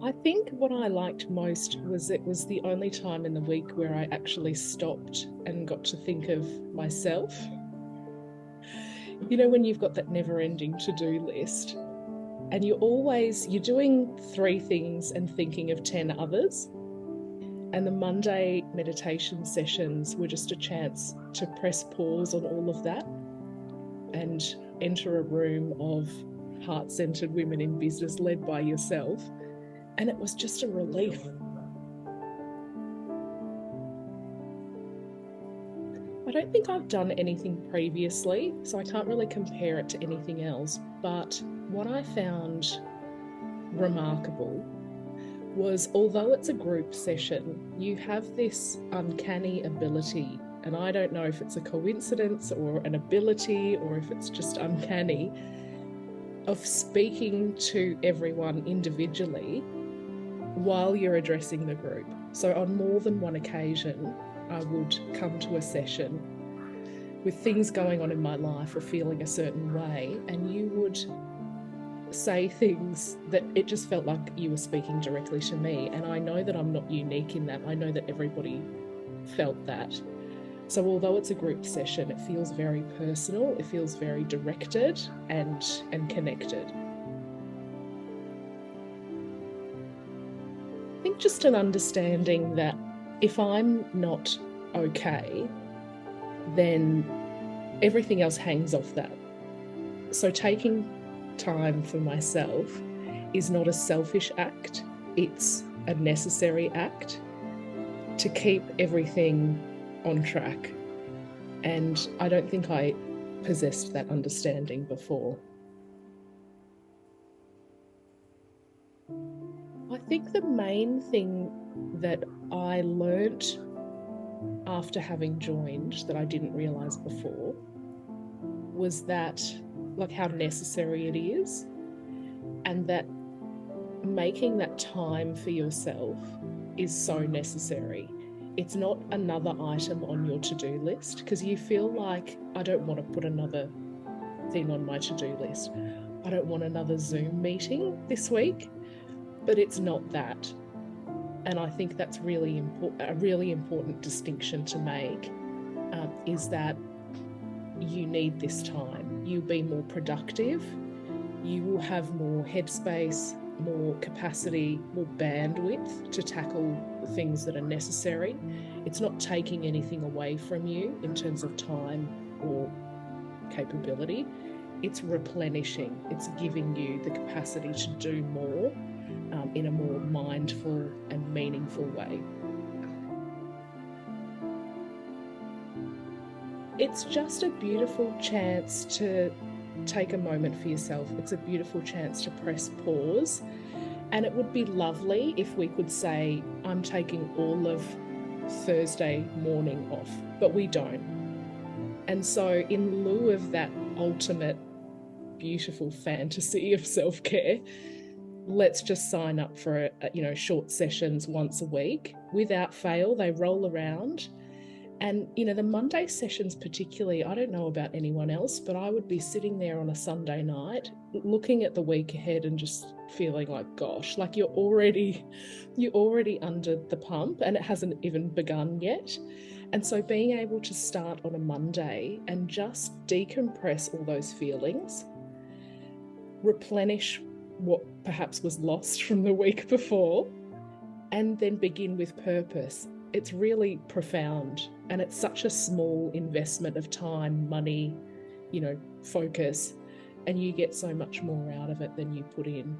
I think what I liked most was it was the only time in the week where I actually stopped and got to think of myself. You know, when you've got that never-ending to-do list and you're doing three things and thinking of 10 others. And the Monday meditation sessions were just a chance to press pause on all of that and enter a room of heart-centered women in business led by yourself. And it was just a relief. I don't think I've done anything previously, so I can't really compare it to anything else. But what I found remarkable was, although it's a group session, you have this uncanny ability, and I don't know if it's a coincidence or an ability or if it's just uncanny, of speaking to everyone individually while you're addressing the group. So on more than one occasion, I would come to a session with things going on in my life or feeling a certain way, and you would say things that it just felt like you were speaking directly to me. And I know that I'm not unique in that. I know that everybody felt that. So although it's a group session, it feels very personal, it feels very directed and connected. I think just an understanding that if I'm not okay, then everything else hangs off that. So taking time for myself is not a selfish act, it's a necessary act to keep everything on track. And I don't think I possessed that understanding before. I think the main thing that I learnt after having joined that I didn't realise before was that, like, how necessary it is, and that making that time for yourself is so necessary. It's not another item on your to-do list, because you feel like, I don't want to put another thing on my to-do list. I don't want another Zoom meeting this week. But it's not that. And I think that's really important. A really important distinction to make is that you need this time. You'll be more productive. You will have more headspace, more capacity, more bandwidth to tackle the things that are necessary. It's not taking anything away from you in terms of time or capability. It's replenishing. It's giving you the capacity to do more in a more mindful and meaningful way. It's just a beautiful chance to take a moment for yourself. It's a beautiful chance to press pause. And it would be lovely if we could say, I'm taking all of Thursday morning off, but we don't. And so in lieu of that ultimate beautiful fantasy of self-care, let's just sign up for short sessions once a week. Without fail, they roll around. And the Monday sessions particularly, I don't know about anyone else, but I would be sitting there on a Sunday night looking at the week ahead and just feeling like, gosh, like you're already under the pump and it hasn't even begun yet. And so being able to start on a Monday and just decompress all those feelings, replenish what perhaps was lost from the week before, and then begin with purpose. It's really profound, and it's such a small investment of time, money, focus, and you get so much more out of it than you put in.